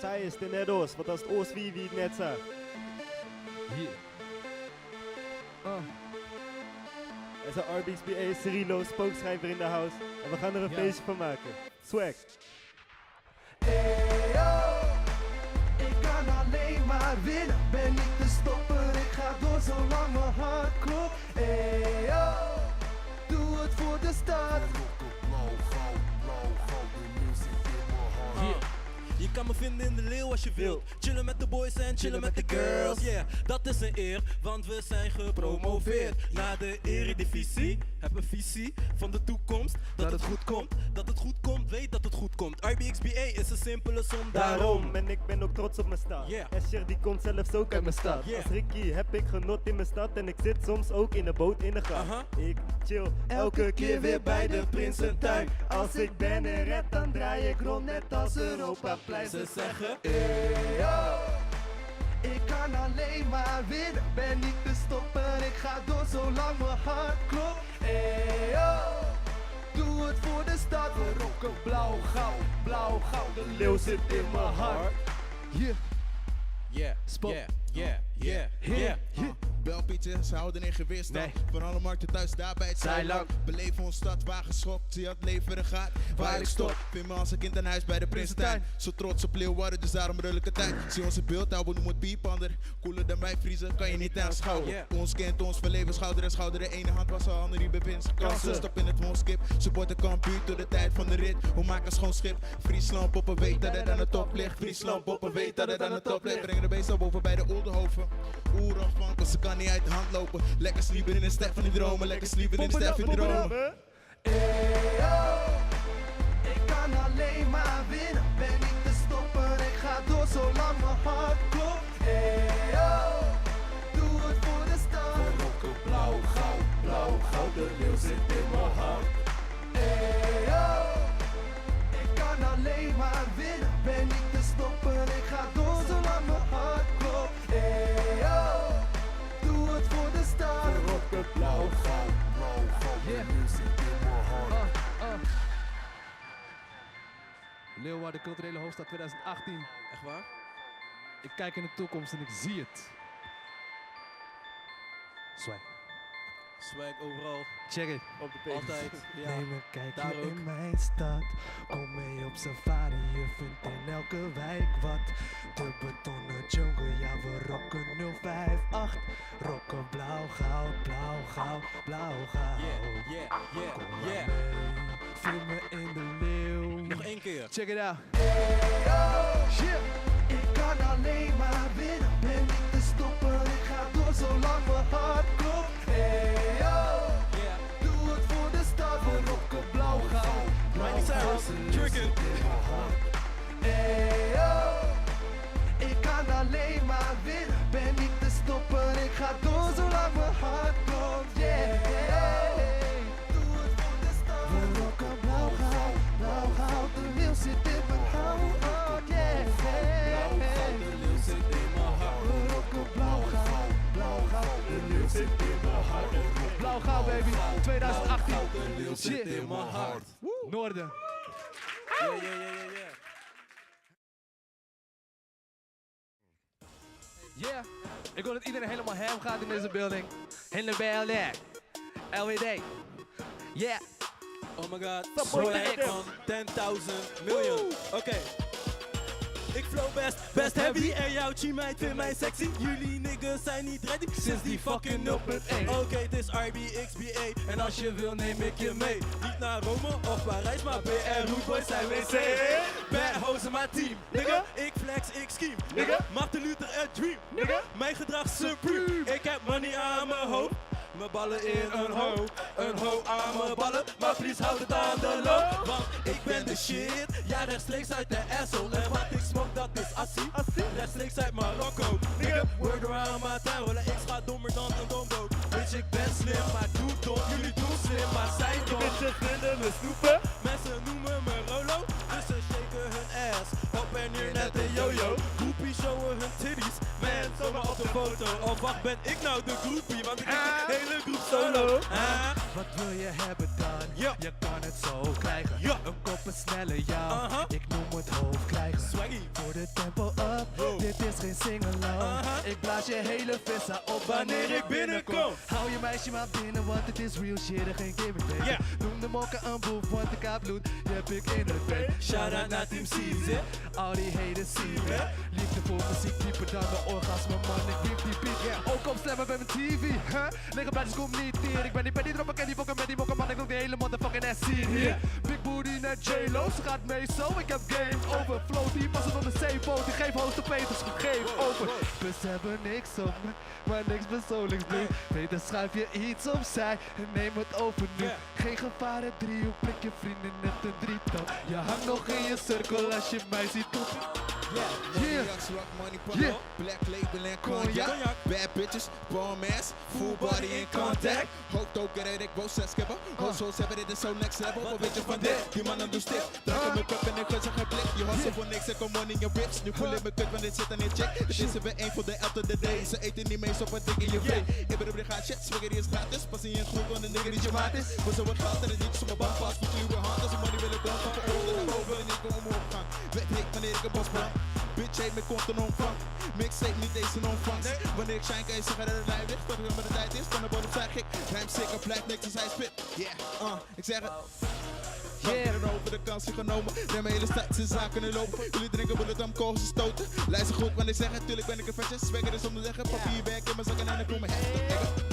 Zij is de net Oos, wat als het Oos wie ik net zei. Hier. Er is een RBXBA Cirilo, spookschrijver in de house. En we gaan er een feestje van maken. Swag. Hey yo, ik kan alleen maar winnen. Ben niet te stoppen, ik ga door zolang mijn hart klopt. Hey yo, doe het voor de stad. Je kan me vinden in de leeuw als je wilt. Chillen met de boys en chillen met de girls. Yeah, dat is een eer, want we zijn gepromoveerd naar de eredivisie. Heb een visie van de toekomst, dat het goed komt. Dat het goed komt, weet dat het goed komt. RBXBA is een simpele som, daarom. En ik ben ook trots op mijn stad. Yeah. Escher die komt zelfs ook uit mijn stad. Yeah. Als Ricky heb ik genot in mijn stad. En ik zit soms ook in een boot in de gat. Ik chill elke keer weer bij de Prinsentuin. Als ik ben en red, dan draai ik rond net als Europaplein. Ze zeggen, Hey yo, ik kan alleen maar winnen. Ben niet te stoppen, ik ga door zolang mijn hart klopt. Hey yo, doe het voor de stad. We rocken blauw, goud, de leeuw zit in mijn hart. yeah, Spot. yeah. Belpietje, ze houden in gewist. Nee. Van alle markten thuis, daar bij het Zeiland. Beleven ons stad, waar geschokt. Zie het leveren gaat, waar ik stop. Vind me als een kind aan huis bij de Prinsentuin. Zo trots op Leeuwarden, dus daarom rullelijke tijd. Zie onze beeld, we noemen het piepander. Cooler dan wij vriezen, kan je niet aanschouwen. Ons kent ons verleven, schouder en schouder. De ene hand was de andere die bewinst. Kansen, stop in het woonskip. Supporten kampioen door de tijd van de rit. We maken schoon schip. Friesland poppen, weet dat het aan de top ligt. Friesland poppen, weet dat het aan de top ligt. Brengen de beest op boven bij de Oldenhoven. Oerafhankelijk, ze kan niet uit de hand lopen. Lekker sliepen in de stef van die dromen. Lekker sliepen in de stef van die dromen. Hey yo, ik kan alleen maar winnen. Ben niet te stoppen, ik ga door zolang mijn hart klopt. Hey yo, doe het voor de stad. We rocken blauw, goud, de leeuw zit in mijn hart. Hey yo, ik kan alleen maar winnen. Ben niet te stoppen, ik ga door zolang mijn hart klopt. Hey yo, doe het voor de stad. We rocken blauw, goud, de leeuw zit in mijn hart. Leeuwarden, culturele hoofdstad 2018. Echt waar? Ik kijk in de toekomst en ik zie het. Swag. Swag overal, Check it. Op de page. altijd. Ja. Neem een kijkje daar ook. in mijn stad. Kom mee op safari, je vindt in elke wijk wat. De betonnen jungle, ja we rocken 058. Rocken blauw, goud, blauw, goud, blauw, goud. Kom maar Yeah. mee, vind me in de leeuw. Nog één keer. Check it out. Shit. Ik kan alleen maar winnen, ben niet te stoppen. Ik ga door zolang mijn hart klopt. Hey yo, Yeah. doe het voor de stad. We rocken blauw, goud, blauw, Miley Cyrus, goud. De leeuw Tricky. zit in mijn hart. Hey yo, ik kan alleen maar winnen, ben niet te stoppen. Ik ga door zolang mijn hart klopt. Yeah, doe het voor de stad. We rocken blauw, goud, de leeuw zit in mijn hart. Yeah, De leeuw zit in mijn hart. we rocken blauw, goud, de leeuw zit in mijn hart. Blauw goud baby. 2018. De leeuw zit in mijn hart. Noorden. Yeah. Yeah. Ik wil dat iedereen helemaal ham gaat in deze building. In de building. LWD. Yeah. Oh my god, Support swag the van 10.000 miljoen. Oké. Ik flow best heavy en jouw teammate vindt mij sexy. Jullie niggas zijn niet ready sinds die fucking 0.1. Oké, het is RBXBA en als je wil neem ik je mee. Niet naar Rome of Parijs, maar BR Rootboys zijn WC. Bad hoes in mijn team, nigga. Ik flex, ik scheme, nigga. Martin Luther a dream, nigga. Mijn gedrag supreme. Ik heb money aan mijn hoofd. Mijn ballen in een ho aan mijn ballen, maar please houd het aan de loop. Want ik ben de shit, ja rechtstreeks uit de asshole. En wat ik smoke dat is assie, rechtstreeks uit Marokko. Nigga, word around my town, rollen X gaat dommer dan een dombo. Bitch ik ben slim, maar doe dom, jullie doen slim, maar zij dom. Bitches vinden me snoepen. Mensen noemen me Rolo, dus ze shaken hun ass op en neer net een yo-yo. Groepies showen hun titties, man, zomaar op op de foto. Of wacht, ben ik nou de groepie? Want ik heb de hele groep solo. Wat wil je hebben dan? Ja. Je kan het zo krijgen. Ja. Een kop een snelle jou. Aha. Ik noem het hoofd krijgen. Swaggy. Voor de tempo up. Wow. Dit is geen singalong. Aha. Ik blaas je hele vissa op Wanneer ik binnenkom. Hou je meisje maar binnen, want het is real shit en geen gimmick baby. Ja. Noem de mokken een boef, want ik heb bloed. Die heb ik in het bed. Shout-out naar Team Caesar. Al die haters zien me. Liefde voor muziek dieper dan de orgasme, man. Ik wiep die beat. Ook op stemmen bij mijn TV. Negen blijf kom niet hier. Ik ben niet erop bekend, die fokken met die mokken, man. Ik doe de hele motherfucking SC hier. Big booty naar J-Lo, ze gaat mee zo. Ik heb game over. Flow die passen op de zeeboot. Die geeft hoogste Peters, gegeven over. Dus hebben niks op me, maar niks persoonlijks nu. Beter schuif je iets opzij en neem het over nu. Geen gevaren, driehoek, prik je vrienden net een drietal. Je hangt nog in je cirkel als je mij ziet doen. Yeah. Rock money, pop, Yeah. black label en Cognac. cognac. Bad bitches, bomb ass, full body in contact. Hoopt ook dat ik boos zes hebben. Hoes hebben dit is zo next level. Wat weet je van dit? Die mannen doen stif. Draken mijn cup en ik gun ze geen blik. Je hustle voor niks en kom money in rips. Nu voel ik mijn kut, want dit zit aan in check. Dit is er weer één voor de elfde de day. Ze eten niet mee, zo wat dik in je vreet. Ik ben op de gaat shit, swagger die is gratis. Pas in je groep, want de nigger die je maat is. Voor zo wat geld en het niet zomaar bang vast. Voor kluwe hand, als je money willen branden. Van onder naar boven en ik kom omhoog gaan. Weet ik wanneer ik een bos brand. Bitch heet me komt een omvang. Mixtape niet eens een ontvangst. Wanneer ik shine kan je zeggen dat het lijf ligt. Dat het met de tijd is, van de bodem zeg ik. Rijm zeker, blijft niks als hij spit. Yeah, ik zeg het. Yeah. Over de kans genomen. Neem mijn hele stad zijn zaken in lopen. Jullie drinken bullet om kogels stoten. Luister goed wanneer ik zeg het. Tuurlijk ben ik een vetje. Swagger is om te zeggen. Papierwerk in mijn zakken en dan kom ik heftig.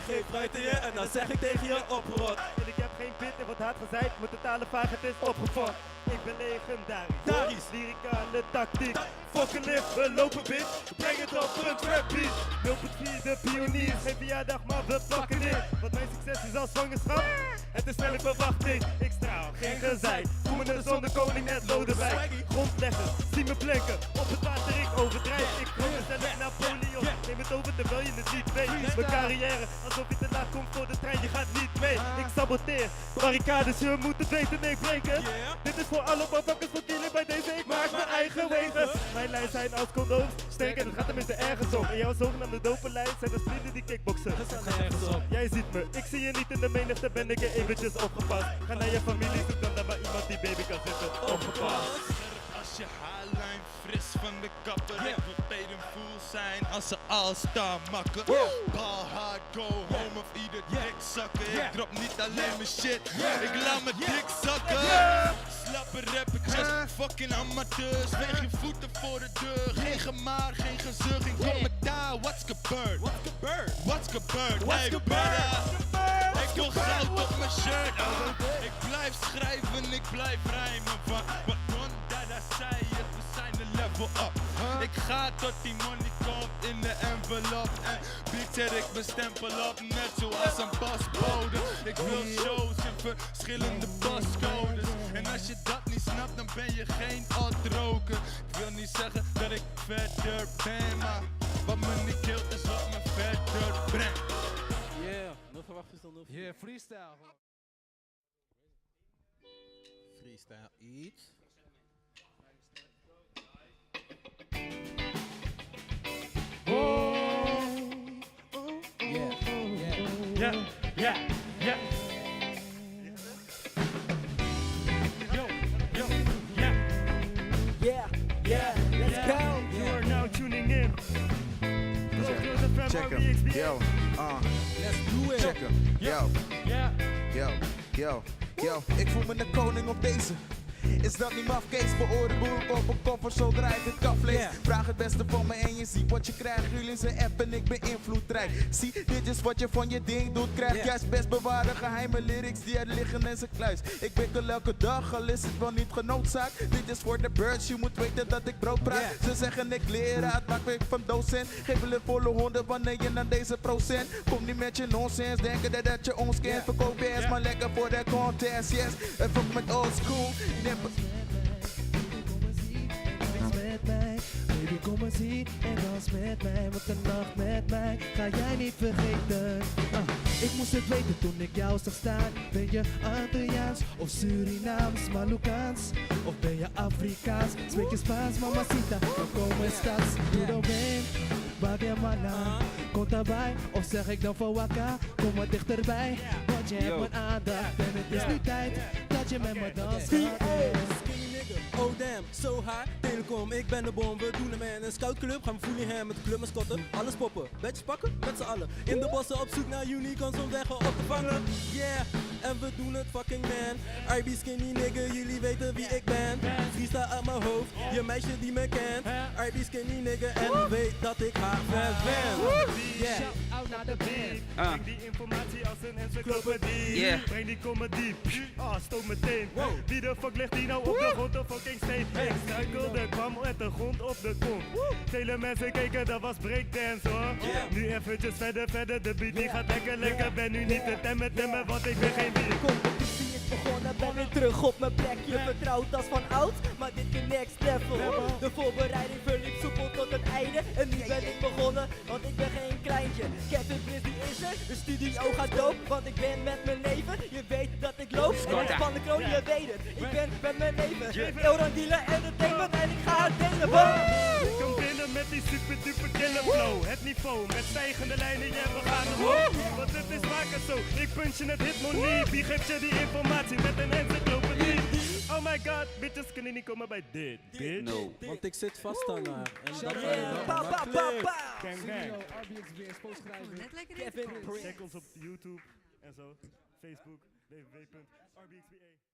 Geef buiten je en dan zeg ik tegen je oprot. En ik heb geen pit en wat hard gezegd, mijn totale vaagheid is opgevat. Ik ben legendarisch, Darisch. lyricale tactiek. Fucking lift, we lopen bitch, breng het op een trap beat. 0.4 de pioniers, geen verjaardag maar we pakken dit. Want mijn succes is als zwangerschap, het is snelle verwachting. Ik straal, geen gezeik, voel me een zonnekoning net Lodewijk. Grondleggers, zie me blinken, op het water ik overdrijf. Ik kom mezelf Napoleon, neem het over terwijl je het niet weet. Mijn carrière, alsof je te laat komt voor de trein, je gaat niet mee. Ik saboteer, barricades, je moet het weten, nee breken. Dit is voor alle motherfuckers voor killen bij deze, ik maak mijn eigen wegen. Mijn lijn zijn als condooms, sterk en het gaat tenminste ergens om. En jouw zogenaamde dopenlijn zijn de vrienden die kickboksen. Jij ziet me, ik zie je niet in de menigte, ben ik er eventjes opgepast. Ga naar je familie, zoek dan naar waar iemand die baby kan zitten. Opgepast. Als je haarlijn fris van de kapper. Ik wil paid in full zijn als ze all-star makken. Ball hard, go home of ieder dik zakken. Ik drop niet alleen mijn shit, ik laat mijn dik zakken. Slappe rappertjes, fucking amateurs. Weeg je voeten voor de deur. Geen gemaar, geen gezucht, geen commentaar. What's gebeurd? What's gebeurd? Hey brother, ik wil goud op mijn shirt. Ik blijf schrijven, ik blijf rijmen. Wat Don Dada zei het, we zijn de level up. Ik ga tot die money komt in de envelop. En Big zet ik mijn stempel op, net zoals een pasbode. Ik wil shows in verschillende pascodes. En als je dat niet snapt, dan ben je geen alt-roker. Ik wil niet zeggen dat ik verder ben, maar wat me niet killt is wat me verder brengt. Yeah, no verwacht is dan no. Yeah, freestyle. Freestyle iets. Ja. Yeah, let's go. You are now tuning in. Check him, yo, Let's do it. check him, yo, Ja. yo, ik voel me de koning op deze. Is dat niet maf, Kees? Beoordeel boer op een koffer zodra ik het kaflees. Yeah. Vraag het beste van me en je ziet wat je krijgt. Jullie zijn app en ik ben invloedrijk. Zie, dit is wat je van je ding doet. Krijg Yeah. juist best bewaarde geheime lyrics die er liggen in zijn kluis. Ik wikkel elke dag, al is het wel niet genoodzaakt. Dit is voor de birds, je moet weten dat ik brood praat. Yeah. Ze zeggen ik leraar, maak ik van docent. Geef wel een volle honden wanneer je naar deze procent. Kom niet met je nonsens, denken dat je ons kent. Yeah. Verkoop je maar lekker voor de contest, yes. En fuck met old school. Met mij, baby kom eens hier en dans met mij, want de nacht met mij ga jij niet vergeten. Ik moest het weten toen ik jou zag staan. Ben je Antilliaans of Surinaams, Malukaans? Of ben je Afrikaans? Spreek je Spaans, mamacita? Dan kom eens straks. Doe dan ben, Bagiamana. Komt daarbij, of zeg ik dan voor Waka? Kom maar dichterbij, want je hebt mijn aandacht. En het is nu tijd dat je met me danst. Skinny nigga, oh damn, so high, telecom, ik ben de bom. We doen hem in een scoutclub, gaan we Fullingham met de clubmascotten. Alles poppen, bedjes pakken, met z'n allen. In de bossen op zoek naar unicorns om weg op te vangen. Yeah, en we doen het fucking man. RB skinny nigga, jullie weten wie ik ben. Freestyle uit mijn hoofd, je meisje die me kent. RB skinny nigga, en weet dat ik haar fan ben. Yeah. Shout-out naar de band. Breng die informatie als een encyclopedie. Yeah. Breng die comedy. Stoot meteen. Wie de fuck ligt die nou op de grond of fucking steen? Ik struikelde, kwam met de grond op de kont. Vele mensen keken, dat was breakdance hoor. Nu eventjes verder, de beat die gaat lekker. Ben nu niet te temmen, want ik ben geen bier. Competitie is begonnen, ben weer terug op mijn plekje. Vertrouwd als van oud, maar dit keer next level. De voorbereiding verliep soepel tot het einde. En nu ben ik begonnen, want ik ben geen kleintje. Kevin Prince die is er, de studio gaat doop. Want ik ben met mijn neven, je weet dat ik loop. En ik span de kroon, je weet het, ik ben met mijn neven. Euron dealen, entertainment en ik ga het delen. Ik kom binnen met die super duper killer flow. Het niveau met stijgende lijnen, yeah, we gaan omhoog. Want het is vaker zo, ik punch je het hitmonie. Wie geeft je die informatie met een encyclopedie? Oh my god, bitches kunnen niet komen bij dit, bitch. No. Want ik zit vast daarna. En dat Pa, pa, pa, pa. Gang bang. RBXB, postschrijven. Net lekker Kevin in. Prince. Check ons op YouTube en zo, Facebook, www.rbxba.